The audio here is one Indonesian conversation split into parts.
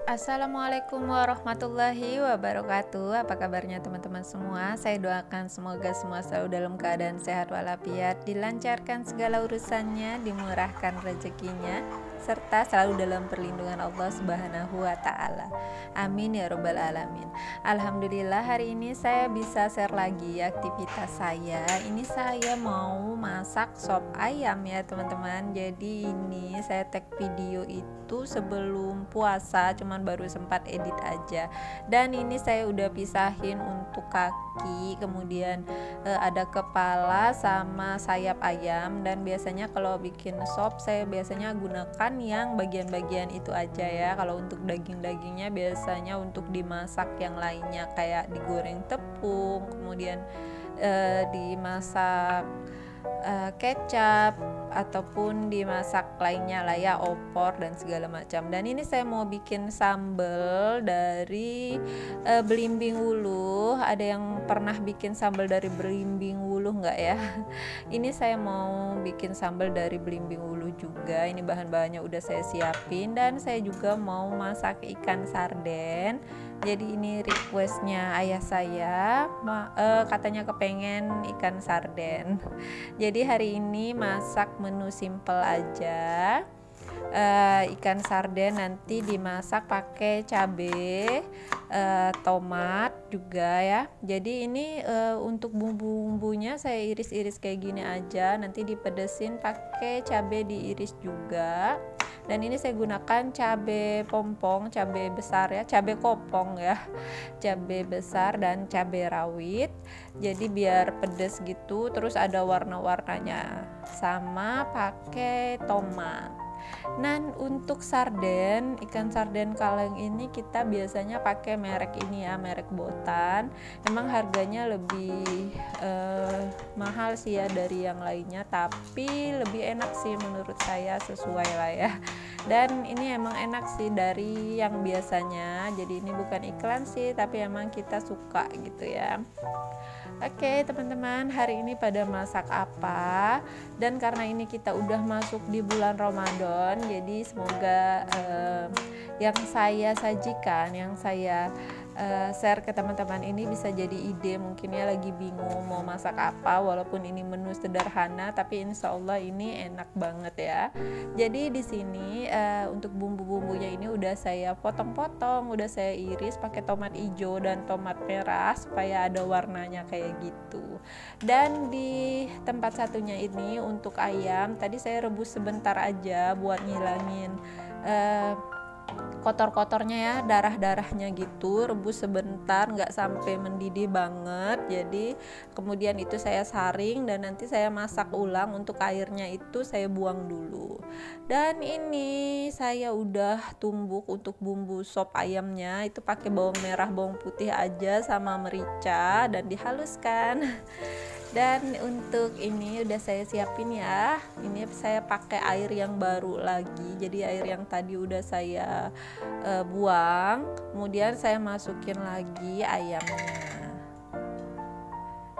Assalamualaikum warahmatullahi wabarakatuh. Apa kabarnya teman-teman semua? Saya doakan semoga semua selalu dalam keadaan sehat walafiat, dilancarkan segala urusannya, dimurahkan rezekinya, serta selalu dalam perlindungan Allah Subhanahu wa taala. Amin ya robbal alamin. Alhamdulillah hari ini saya bisa share lagi aktivitas saya. Ini saya mau masak sop ayam ya teman-teman. Jadi ini saya tag video itu sebelum puasa, cuman baru sempat edit aja. Dan ini saya udah pisahin untuk kaki, kemudian ada kepala sama sayap ayam. Dan biasanya kalau bikin sop saya biasanya gunakan yang bagian-bagian itu aja ya. Kalau untuk daging-dagingnya biasanya untuk dimasak yang lainnya, kayak digoreng tepung, kemudian dimasak kecap ataupun dimasak lainnya lah ya, opor dan segala macam. Dan ini saya mau bikin sambal dari belimbing wuluh. Ada yang pernah bikin sambal dari belimbing wuluh nggak ya? Ini saya mau bikin sambal dari belimbing wuluh juga. Ini bahan-bahannya udah saya siapin, dan saya juga mau masak ikan sarden. Jadi ini requestnya ayah saya, katanya kepengen ikan sarden. Jadi hari ini masak menu simple aja. Ikan sarden nanti dimasak pakai cabai, tomat juga ya. Jadi ini untuk bumbu-bumbunya saya iris-iris kayak gini aja. Nanti dipedesin pakai cabai diiris juga. Dan ini saya gunakan cabai pompong, cabai besar ya, cabai kopong ya, cabai besar dan cabai rawit. Jadi biar pedes gitu, terus ada warna-warnanya, sama pakai tomat. Nah, untuk sarden, ikan sarden kaleng ini kita biasanya pakai merek ini ya, merek Botan. Emang harganya lebih mahal sih ya dari yang lainnya, tapi lebih enak sih menurut saya, sesuai lah ya. Dan ini emang enak sih dari yang biasanya. Jadi ini bukan iklan sih, tapi emang kita suka gitu ya. Oke teman-teman, hari ini pada masak apa? Dan karena ini kita udah masuk di bulan Ramadan, jadi semoga yang saya sajikan, yang saya share ke teman-teman ini bisa jadi ide. Mungkin ya lagi bingung mau masak apa, walaupun ini menu sederhana, tapi insya Allah ini enak banget ya. Jadi di sini untuk bumbu-bumbunya ini udah saya potong-potong, udah saya iris pakai tomat hijau dan tomat merah supaya ada warnanya kayak gitu. Dan di tempat satunya ini untuk ayam, tadi saya rebus sebentar aja buat ngilangin kotor-kotornya ya, darah-darahnya gitu. Rebus sebentar, nggak sampai mendidih banget. Jadi kemudian itu saya saring, dan nanti saya masak ulang. Untuk airnya itu saya buang dulu. Dan ini saya udah tumbuk untuk bumbu sop ayamnya, itu pakai bawang merah, bawang putih aja sama merica, dan dihaluskan. Dan untuk ini udah saya siapin ya. Ini saya pakai air yang baru lagi. Jadi air yang tadi udah saya buang. Kemudian saya masukin lagi ayamnya.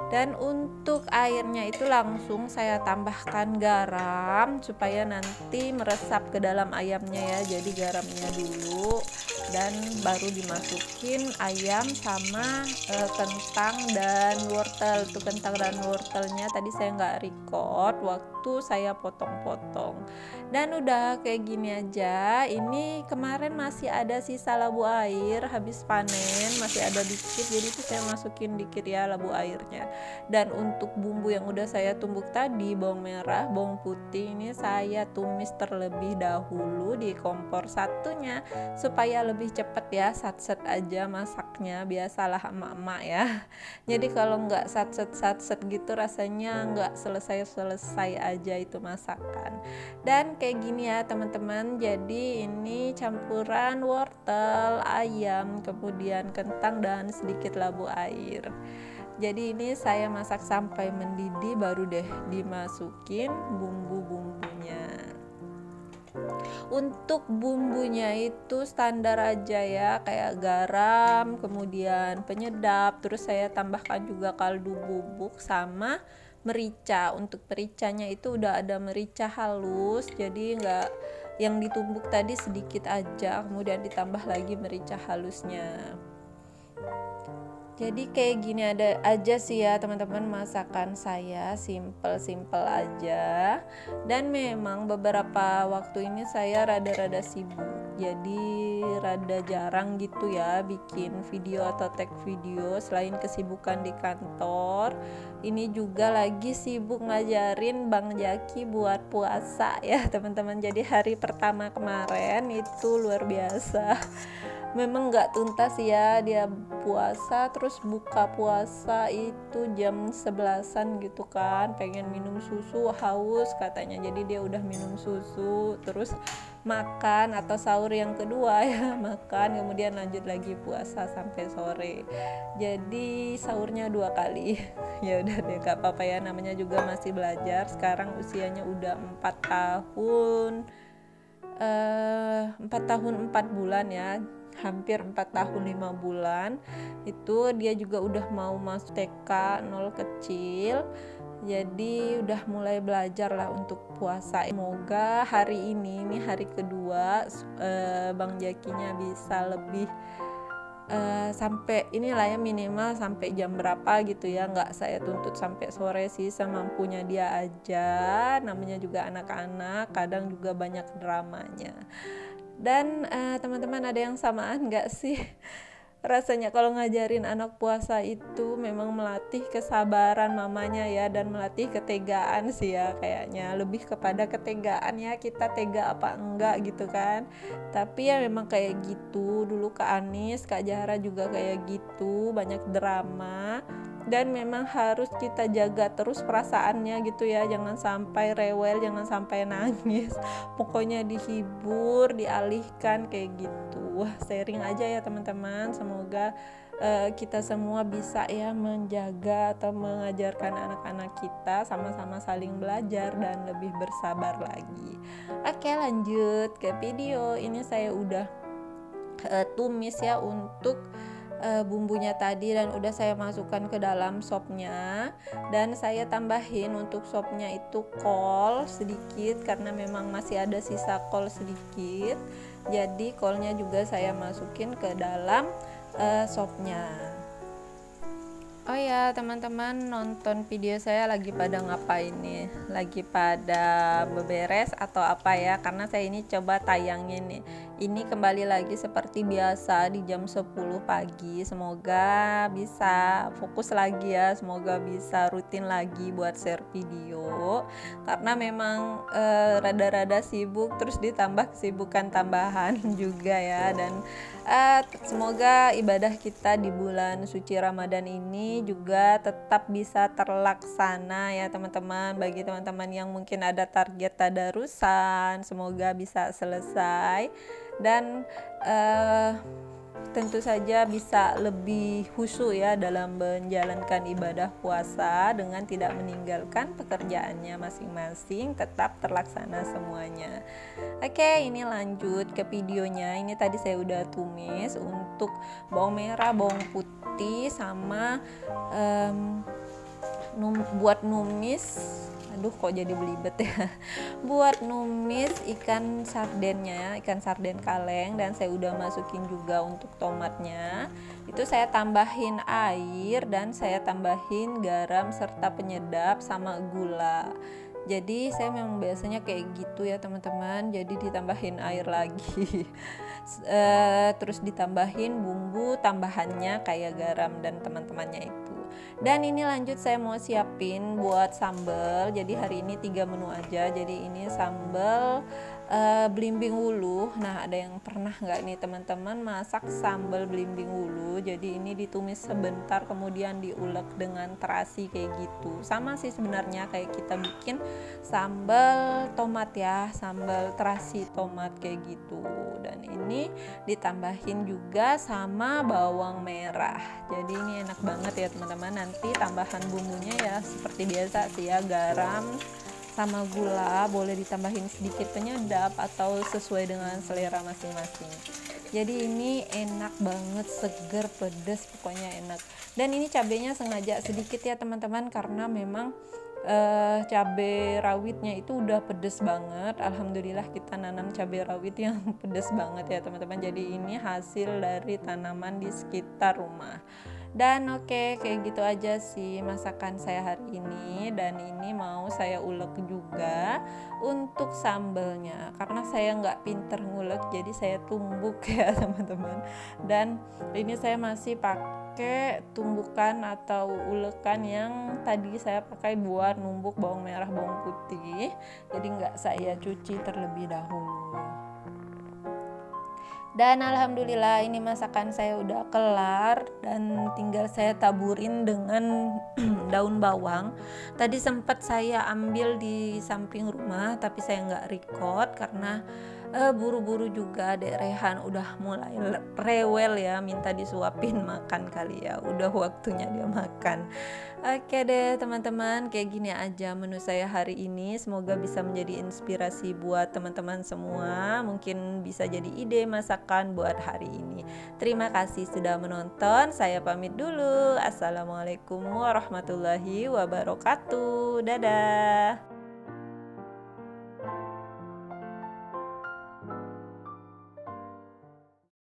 Dan untuk airnya itu langsung saya tambahkan garam supaya nanti meresap ke dalam ayamnya ya. Jadi garamnya dulu, dan baru dimasukin ayam sama kentang dan wortel. Tuh kentang dan wortelnya tadi saya nggak record waktu saya potong-potong. Dan udah kayak gini aja. Ini kemarin masih ada sisa labu air habis panen, masih ada dikit, jadi itu saya masukin dikit ya labu airnya. Dan untuk bumbu yang udah saya tumbuk tadi, bawang merah, bawang putih, ini saya tumis terlebih dahulu di kompor satunya supaya lebih cepet ya, satset aja masaknya. Biasalah emak-emak ya. Jadi kalau nggak satset gitu rasanya nggak selesai aja itu masakan. Dan kayak gini ya teman-teman. Jadi ini campuran wortel, ayam, kemudian kentang dan sedikit labu air. Jadi ini saya masak sampai mendidih, baru deh dimasukin bumbu-bumbunya. Untuk bumbunya itu standar aja ya, kayak garam, kemudian penyedap, terus saya tambahkan juga kaldu bubuk sama merica. Untuk mericanya itu udah ada merica halus, jadi nggak yang ditumbuk tadi sedikit aja, kemudian ditambah lagi merica halusnya. Jadi kayak gini ada aja sih ya teman-teman, masakan saya simple aja. Dan memang beberapa waktu ini saya rada-rada sibuk, jadi rada jarang gitu ya bikin video atau tag video. Selain kesibukan di kantor, ini juga lagi sibuk ngajarin Bang Jaki buat puasa ya teman-teman. Jadi hari pertama kemarin itu luar biasa, memang nggak tuntas ya dia puasa, terus buka puasa itu jam 11-an gitu kan, pengen minum susu, haus katanya, jadi dia udah minum susu, terus makan atau sahur yang kedua ya makan, kemudian lanjut lagi puasa sampai sore, jadi sahurnya 2 kali. Ya udah deh, gak apa-apa ya, namanya juga masih belajar, sekarang usianya udah 4 tahun 4 tahun 4 bulan ya, hampir 4 tahun 5 bulan. Itu dia juga udah mau masuk TK 0 kecil, jadi udah mulai belajar lah untuk puasa. Semoga hari ini hari kedua Bang Jakinya bisa lebih sampai inilah ya, minimal sampai jam berapa gitu ya, nggak saya tuntut sampai sore sih, semampunya dia aja, namanya juga anak-anak kadang juga banyak dramanya. Dan teman-teman, ada yang samaan nggak sih rasanya kalau ngajarin anak puasa itu? Memang melatih kesabaran mamanya ya, dan melatih ketegaan sih ya, kayaknya lebih kepada ketegaan ya, kita tega apa enggak gitu kan. Tapi ya memang kayak gitu, dulu Kak Anis, Kak Zahra juga kayak gitu, banyak drama, dan memang harus kita jaga terus perasaannya gitu ya, jangan sampai rewel, jangan sampai nangis, pokoknya dihibur, dialihkan kayak gitu. Wah, sharing aja ya teman-teman, semoga kita semua bisa ya menjaga atau mengajarkan anak-anak kita sama-sama saling belajar dan lebih bersabar lagi. Oke, lanjut ke video. Ini saya udah tumis ya untuk bumbunya tadi, dan udah saya masukkan ke dalam sopnya, dan saya tambahin untuk sopnya itu kol sedikit karena memang masih ada sisa kol sedikit, jadi kolnya juga saya masukin ke dalam sopnya. Oh ya teman-teman, nonton video saya lagi pada ngapain nih? Lagi pada beberes atau apa ya? Karena saya ini coba tayangin nih. Ini kembali lagi seperti biasa di jam 10 pagi. Semoga bisa fokus lagi ya. Semoga bisa rutin lagi buat share video. Karena memang rada-rada sibuk, terus ditambah kesibukan tambahan juga ya. Dan semoga ibadah kita di bulan suci Ramadan ini juga tetap bisa terlaksana ya teman-teman. Bagi teman-teman yang mungkin ada target tadarusan, semoga bisa selesai, dan tentu saja bisa lebih khusyuk ya dalam menjalankan ibadah puasa dengan tidak meninggalkan pekerjaannya masing-masing, tetap terlaksana semuanya. Oke, ini lanjut ke videonya. Ini tadi saya udah tumis untuk bawang merah, bawang putih, sama buat numis, aduh kok jadi belibet ya, buat numis ikan sardennya ya, ikan sarden kaleng, dan saya udah masukin juga untuk tomatnya. Itu saya tambahin air, dan saya tambahin garam serta penyedap sama gula. Jadi saya memang biasanya kayak gitu ya teman-teman, jadi ditambahin air lagi terus ditambahin bumbu tambahannya kayak garam dan teman-temannya itu. Dan ini lanjut saya mau siapin buat sambal. Jadi hari ini 3 menu aja. Jadi ini sambal belimbing wuluh. Nah, ada yang pernah nggak nih teman-teman masak sambal belimbing wuluh? Jadi ini ditumis sebentar kemudian diulek dengan terasi kayak gitu. Sama sih sebenarnya kayak kita bikin sambal tomat ya, sambal terasi tomat kayak gitu. Dan ini ditambahin juga sama bawang merah. Jadi ini enak banget ya teman-teman. Nanti tambahan bumbunya ya seperti biasa sih ya, garam sama gula, boleh ditambahin sedikit penyedap atau sesuai dengan selera masing-masing. Jadi ini enak banget, seger, pedas, pokoknya enak. Dan ini cabenya sengaja sedikit ya teman-teman, karena memang cabai rawitnya itu udah pedes banget. Alhamdulillah kita nanam cabai rawit yang pedes banget ya teman-teman. Jadi ini hasil dari tanaman di sekitar rumah. Dan oke, kayak gitu aja sih masakan saya hari ini. Dan ini mau saya ulek juga untuk sambelnya, karena saya nggak pinter ngulek jadi saya tumbuk ya teman-teman. Dan ini saya masih pakai tumbukan atau ulekan yang tadi saya pakai buat numbuk bawang merah bawang putih, jadi nggak saya cuci terlebih dahulu. Dan alhamdulillah ini masakan saya udah kelar dan tinggal saya taburin dengan daun bawang. Tadi sempat saya ambil di samping rumah tapi saya nggak record karena buru-buru juga. Dek Rehan udah mulai rewel ya, minta disuapin makan kali ya, udah waktunya dia makan. Oke deh teman-teman, kayak gini aja menu saya hari ini. Semoga bisa menjadi inspirasi buat teman-teman semua, mungkin bisa jadi ide masakan buat hari ini. Terima kasih sudah menonton, saya pamit dulu. Assalamualaikum warahmatullahi wabarakatuh. Dadah.